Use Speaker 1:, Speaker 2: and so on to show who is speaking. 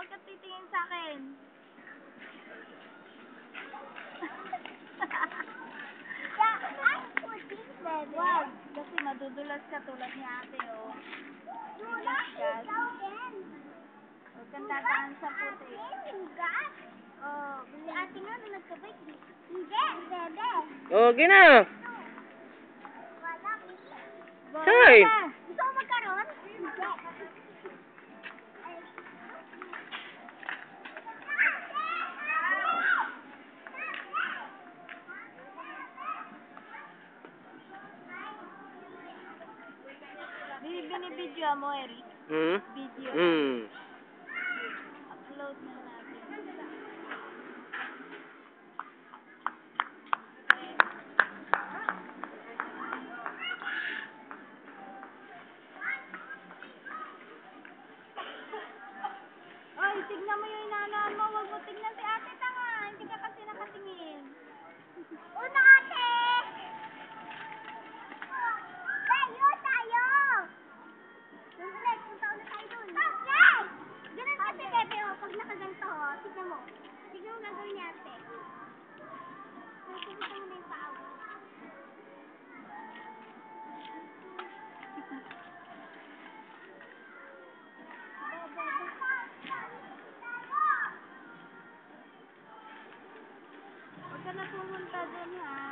Speaker 1: ka titingin sa akin. Wag, kasi madudulas ka tulad ni ate, oh. Gas. Huwag kang tataan sa puti. Oh, si ate nga nung nagkabike. Hindi, bebe.
Speaker 2: Oh, gina. Say.
Speaker 1: Gusto mo magkaroon? Hindi. Binibidyo mo, Eric. Video. Upload na natin. Oy, tignan mo yung inanaan mo. Huwag mo tignan si ate, tanga. Hindi ka kasi nakatingin. Una, ate! Tayo! Let's, punta ulit tayo dun. Let's! Ganun kasi, bebe, oh. Pag nakaganto, oh. Tignan mo. Tignan mo gagawin ni ate. Nakikita mo na yung paa mo. Huwag ka na pumunta dun, ha?